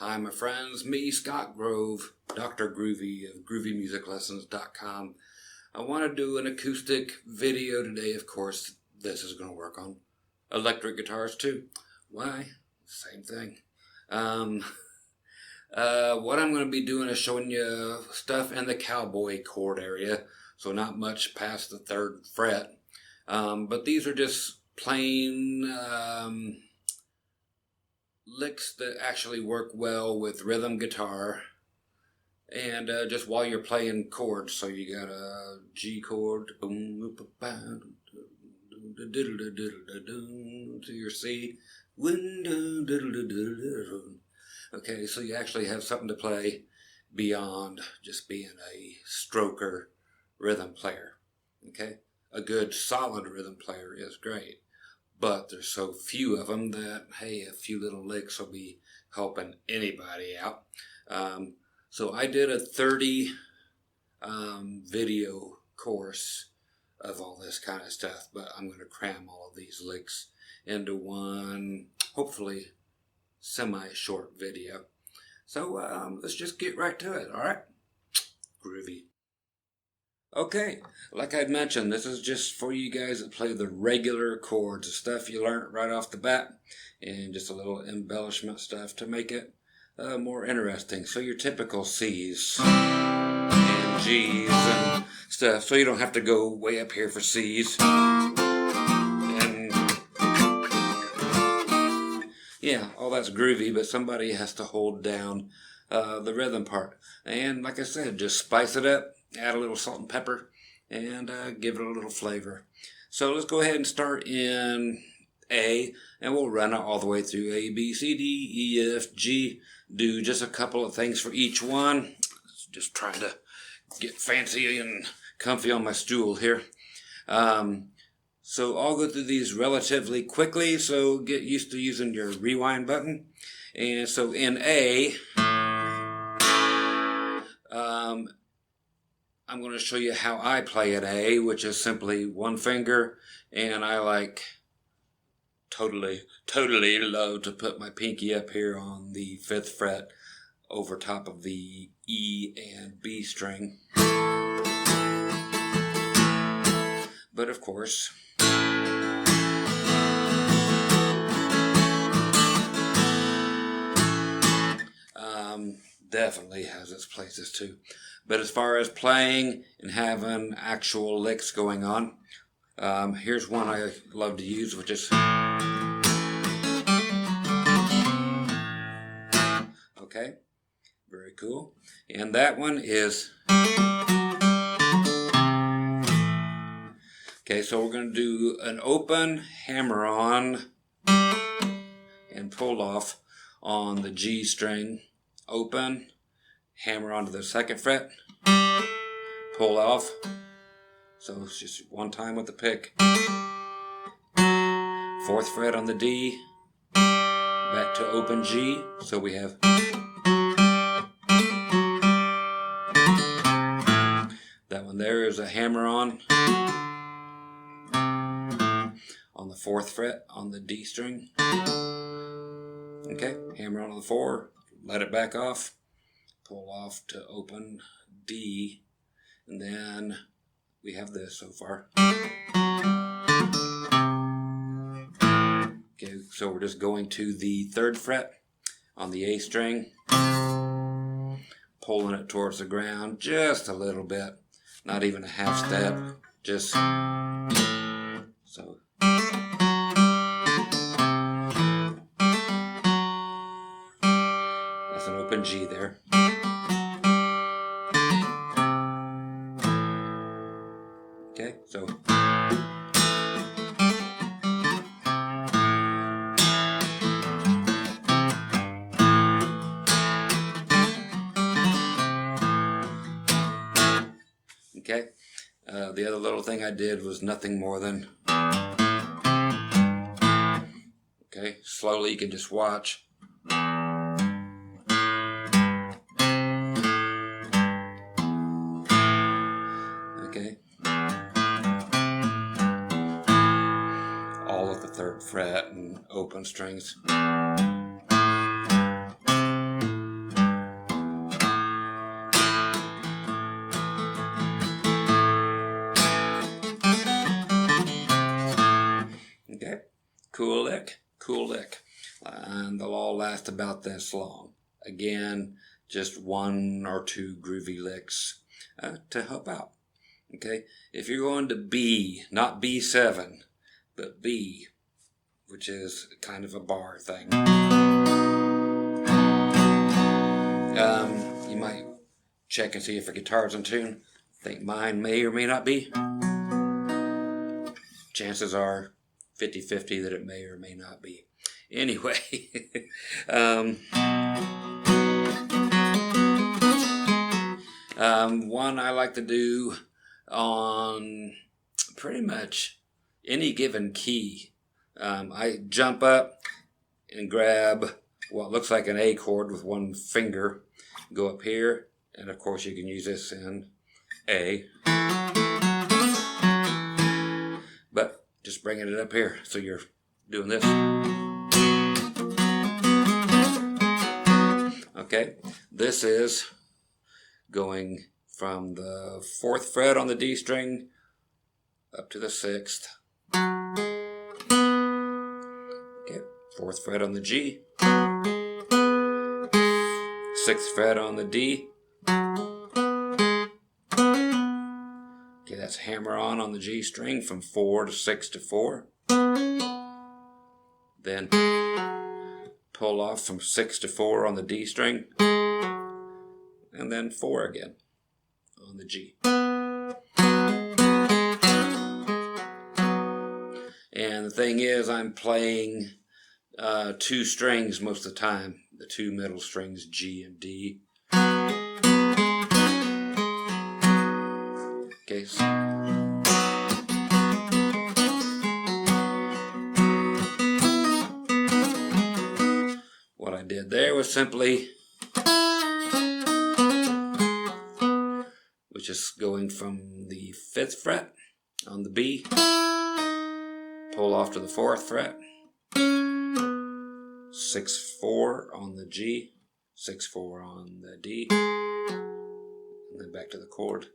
Hi my friends, me Scott Grove, Dr. Groovy of GroovyMusicLessons.com. I want to do an acoustic video today. Of course, this is going to work on electric guitars too. Why? Same thing. What I'm going to be doing is showing you stuff in the cowboy chord area, so not much past the 3rd fret. But these are just plain licks that actually work well with rhythm guitar and just while you're playing chords. So you got a G chord to your C. Okay, so you actually have something to play beyond just being a stroker rhythm player. Okay, a good solid rhythm player is great, but there's so few of them that, hey, a few little licks will be helping anybody out. So I did a 30 video course of all this kind of stuff, but I'm going to cram all of these licks into one, hopefully, semi-short video. So let's just get right to it, all right? Groovy. Okay, like I'd mentioned, this is just for you guys that play the regular chords, the stuff you learn right off the bat, and just a little embellishment stuff to make it more interesting. So your typical C's and G's and stuff, so you don't have to go way up here for C's. And yeah, all that's groovy, but somebody has to hold down the rhythm part. And like I said, just spice it up. Add a little salt and pepper and give it a little flavor. So let's go ahead and start in A, and we'll run it all the way through A, B, C, D, E, F, G. Do just a couple of things for each one. Just trying to get fancy and comfy on my stool here. So I'll go through these relatively quickly, so get used to using your rewind button. And so in A, I'm going to show you how I play at A, which is simply one finger, and I like totally love to put my pinky up here on the 5th fret over top of the E and B string. But of course, definitely has its places too. But as far as playing and having actual licks going on, here's one I love to use, which is okay, very cool. And that one is okay. So we're going to do an open hammer on and pull off on the G string. Open, hammer onto the 2nd fret, pull off. So it's just one time with the pick. 4th fret on the D, back to open G. So we have that one there is a hammer on the 4th fret on the D string. Okay, hammer on the 4, let it back off, pull off to open D, and then we have this so far. Okay, so we're just going to the 3rd fret on the A string, pulling it towards the ground just a little bit, not even a half step, just so. That's an open G there. Okay, so okay, the other little thing I did was nothing more than okay, slowly you can just watch. Okay, all of the 3rd fret and open strings. Okay, cool lick, cool lick. And they'll all last about this long. Again, just 1 or 2 groovy licks to help out. Okay, if you're going to B, not B7, but B, which is kind of a bar thing. You might check and see if your guitar's in tune. I think mine may or may not be. Chances are 50-50 that it may or may not be. Anyway, one I like to do on pretty much any given key. I jump up and grab what looks like an A chord with one finger, go up here, and of course you can use this in A, but just bringing it up here, so you're doing this. Okay, this is going from the 4th fret on the D string up to the 6th. Okay, 4th fret on the G, 6th fret on the D. Okay, that's hammer on the G string from 4 to 6 to 4. Then pull off from 6 to 4 on the D string. And then 4 again on the G. And the thing is, I'm playing 2 strings most of the time. The 2 middle strings, G and D. Okay. What I did there was simply, which is going from the 5th fret on the B, pull off to the 4th fret, 6-4 on the G, 6-4 on the D, and then back to the chord.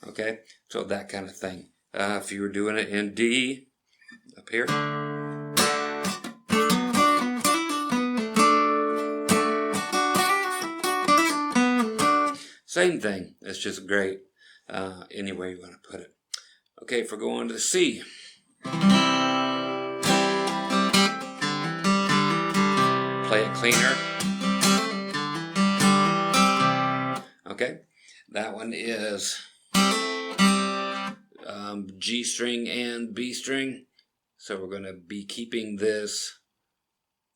Okay, so that kind of thing. If you were doing it in D, up here. Same thing, it's just great any way you want to put it. Okay, if we're going to the C. Play it cleaner. Okay, that one is G string and B string. So we're going to be keeping this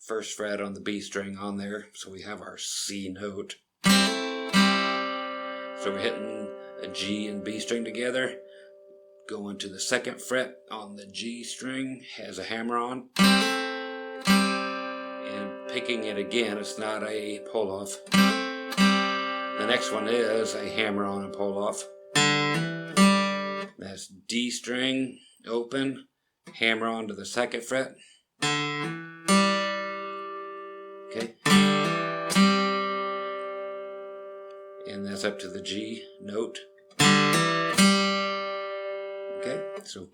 1st fret on the B string on there. So we have our C note. So we're hitting a G and B string together. Going to the 2nd fret on the G string, has a hammer on. And picking it again, it's not a pull off. The next one is a hammer on and pull off. That's D string, open, hammer on to the 2nd fret. Okay. And that's up to the G note. Okay, so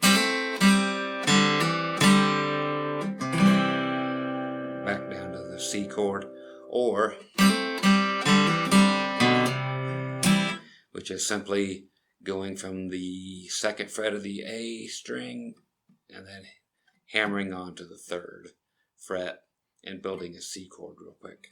back down to the C chord, or which is simply going from the 2nd fret of the A string and then hammering on to the 3rd fret and building a C chord real quick.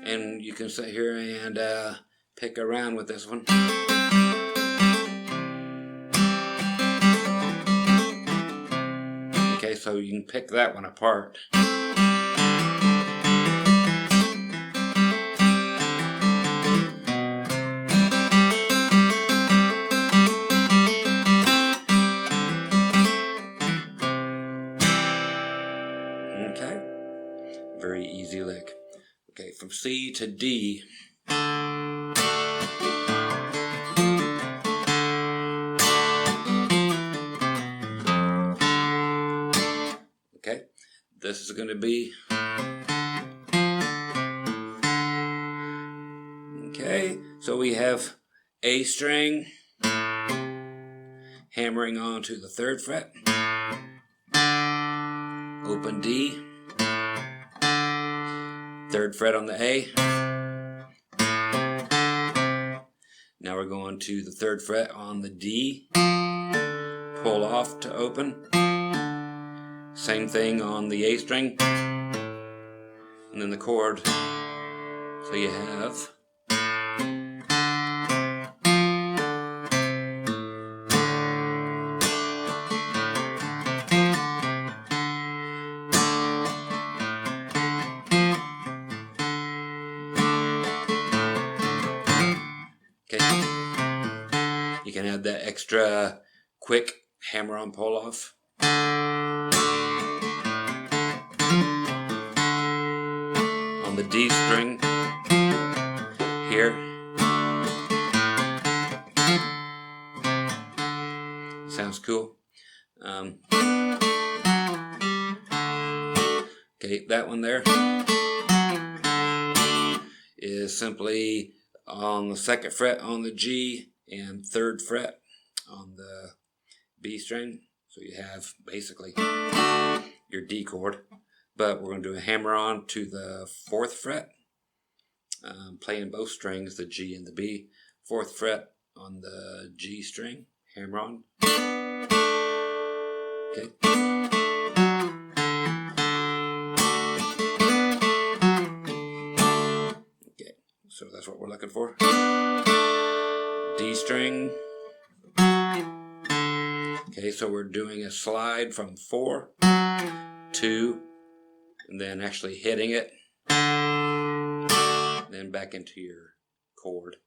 And you can sit here and pick around with this one. Okay, so you can pick that one apart. Okay, very easy lick. Okay, from C to D. Okay, this is going to be, okay, so we have A string hammering onto the 3rd fret, open D, 3rd fret on the A. Now we're going to the 3rd fret on the D, pull off to open. Same thing on the A string, and then the chord. So you have okay. You can add that extra quick hammer on pull off. On the D string here. Sounds cool. Okay, that one there is simply on the 2nd fret on the G and 3rd fret on the B string. So you have basically your D chord, but we're going to do a hammer on to the 4th fret, playing both strings, the G and the B. 4th fret on the G string, hammer on. Okay. Okay, so that's what we're looking for. D string. Okay, so we're doing a slide from 4, 2, and then actually hitting it, then back into your chord.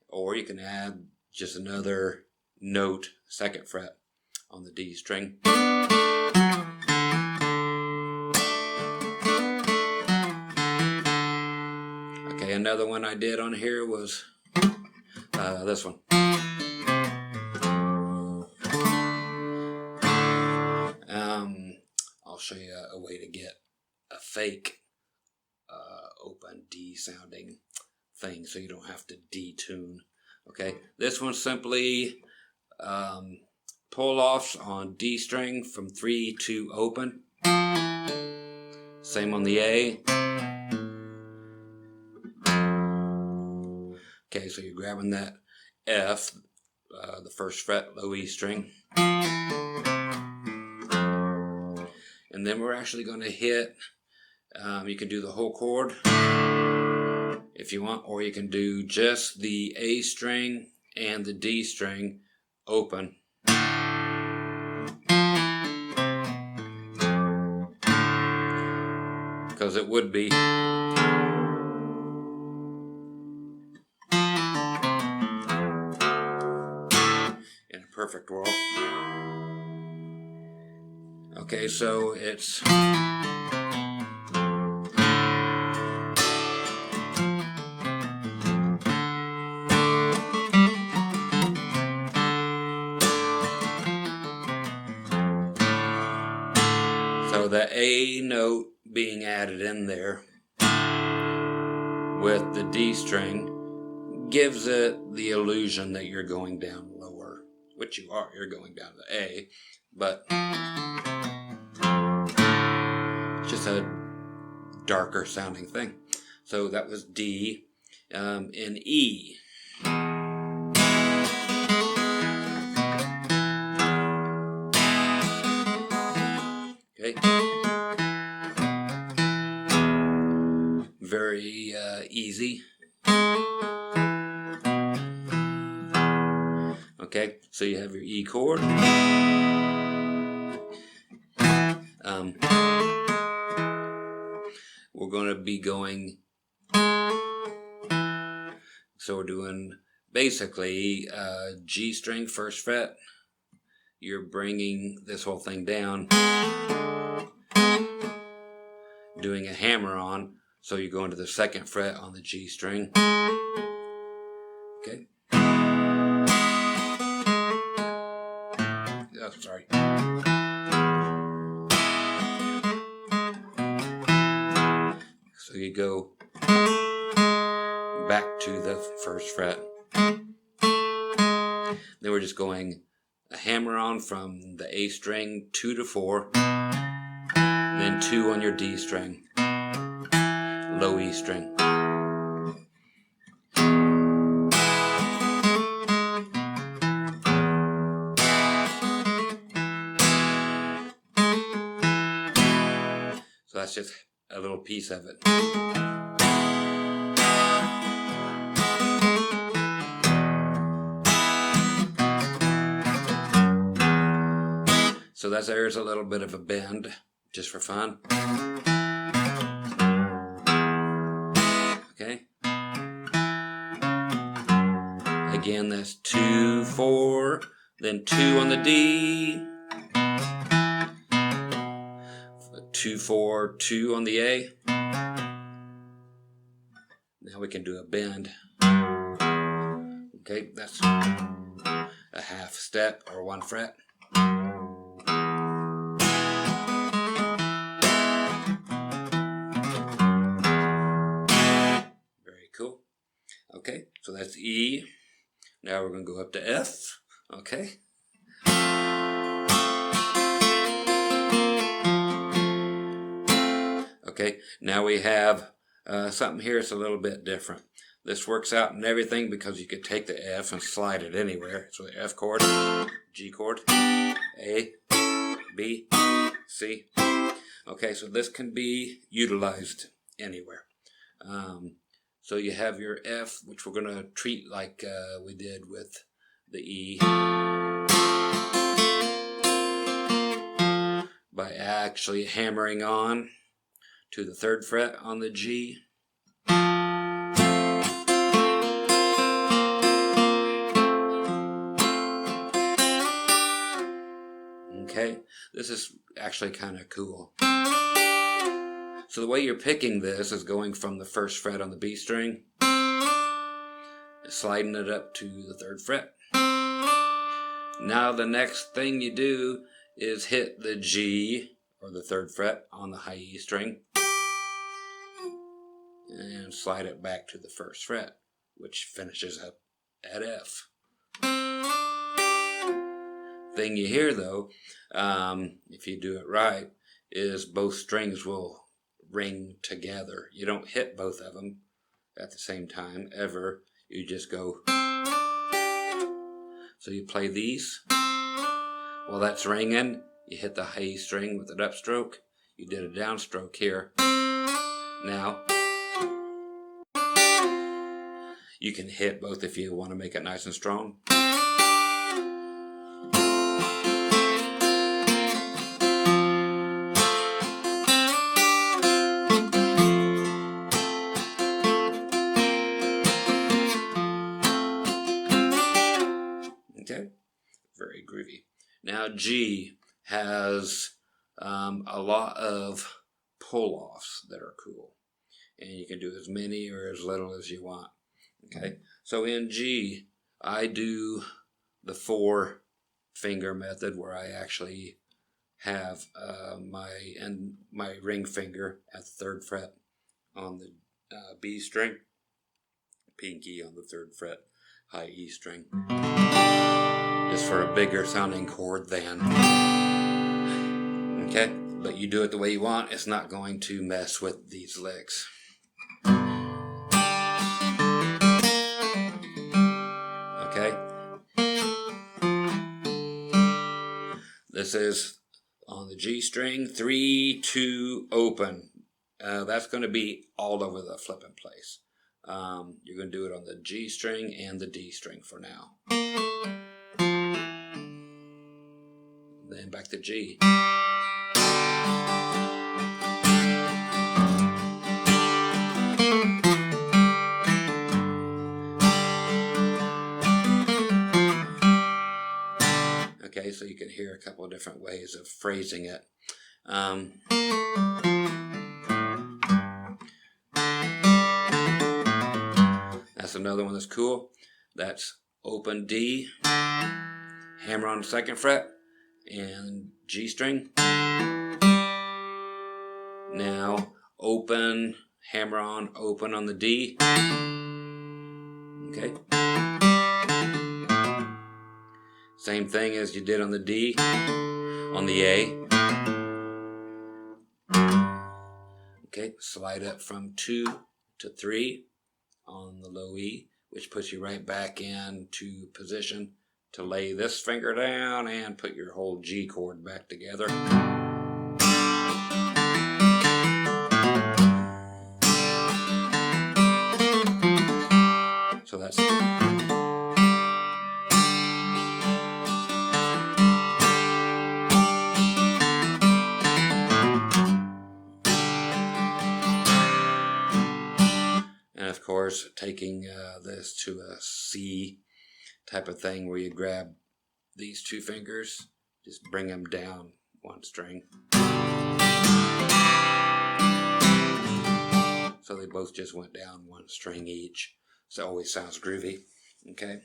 Or you can add just another note, 2nd fret on the D string. Okay, another one I did on here was this one. I'll show you a way to get a fake open D sounding thing so you don't have to detune. Okay, this one's simply pull offs on D string from 3 to open. Same on the A. Okay, so you're grabbing that F, the 1st fret, low E string. And then we're actually going to hit, you can do the whole chord if you want, or you can do just the A string and the D string open. Because it would be. In a perfect world. Okay, so it's so the A note being added in there with the D string gives it the illusion that you're going down lower, which you are. You're going down to A, but it's just a darker sounding thing. So that was D. In E, okay, very easy. Okay, so you have your E chord. We're going to be going, so we're doing basically G string 1st fret. You're bringing this whole thing down, doing a hammer on. So you go into the 2nd fret on the G string. Okay. Oh, sorry. So you go back to the 1st fret. Then we're just going a hammer on from the A string 2 to 4, and then 2 on your D string, low E string. So that's just a little piece of it. So there's a little bit of a bend, just for fun. Okay. Again, that's 2, 4, then 2 on the D, 2, 4, 2 on the A. Now we can do a bend. Okay, that's a half step or 1 fret. Very cool. Okay, so that's E. Now we're going to go up to F. Okay. Okay, now we have something here that's a little bit different. This works out in everything because you could take the F and slide it anywhere. So the F chord, G chord, A, B, C. Okay, so this can be utilized anywhere. So you have your F, which we're going to treat like we did with the E, by actually hammering on to the 3rd fret on the G. Okay, this is actually kind of cool. So the way you're picking this is going from the 1st fret on the B string, sliding it up to the 3rd fret. Now the next thing you do is hit the G, or the 3rd fret, on the high E string, and slide it back to the 1st fret, which finishes up at F. Thing you hear though, if you do it right, is both strings will ring together. You don't hit both of them at the same time ever. You just go. So you play these. While that's ringing, you hit the high E string with an upstroke. You did a downstroke here. Now you can hit both if you want to make it nice and strong. Okay, very groovy. Now G has a lot of pull-offs that are cool, and you can do as many or as little as you want. Okay, so in G, I do the 4-finger method, where I actually have my ring finger at the 3rd fret on the B string, pinky on the 3rd fret, high E string, just for a bigger sounding chord than. Okay, but you do it the way you want. It's not going to mess with these licks. Okay, this is on the G string, 3, 2, open. That's going to be all over the flipping place. You're going to do it on the G string and the D string for now. Then back to G. Okay, so you can hear a couple of different ways of phrasing it. another one that's cool. That's open D, hammer on the 2nd fret, and G string. Now open, hammer on open on the D. Okay. Same thing as you did on the D, on the A. Okay, slide up from 2 to 3 on the low E, which puts you right back into position to lay this finger down and put your whole G chord back together. So that's and of course taking this to a C type of thing where you grab these 2 fingers, just bring them down 1 string. So they both just went down 1 string each. So it always sounds groovy. Okay.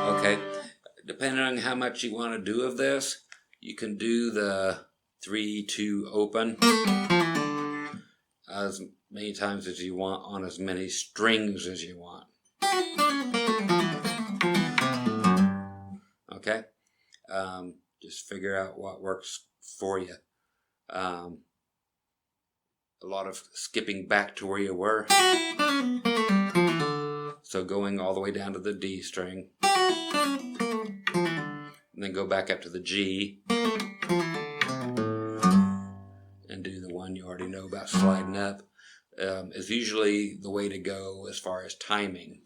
Okay. Depending on how much you want to do of this, you can do the 3-2 open as many times as you want on as many strings as you want. Okay? Just figure out what works for you. A lot of skipping back to where you were. So going all the way down to the D string. And then go back up to the G. And do the one you already know about sliding up. Is usually the way to go as far as timing.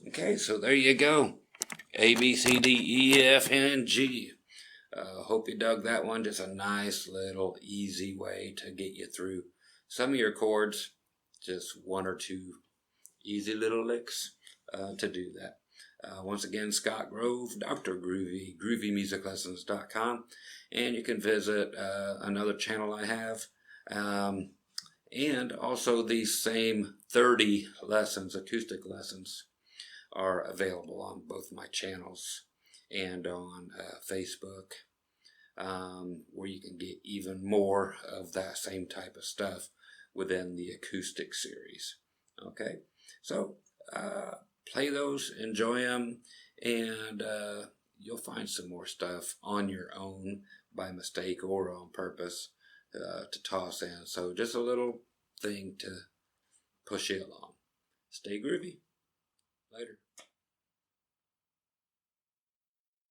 Okay, so there you go. A, B, C, D, E, F, and G. Hope you dug that one. Just a nice little easy way to get you through some of your chords. Just 1 or 2 easy little licks to do that. Once again, Scott Grove, Dr. Groovy, groovymusiclessons.com. And you can visit another channel I have. And also these same 30 lessons, acoustic lessons, are available on both my channels and on Facebook, where you can get even more of that same type of stuff within the acoustic series. Okay, so play those, enjoy them, and you'll find some more stuff on your own by mistake or on purpose to toss in. So just a little thing to push you along. Stay groovy. Later.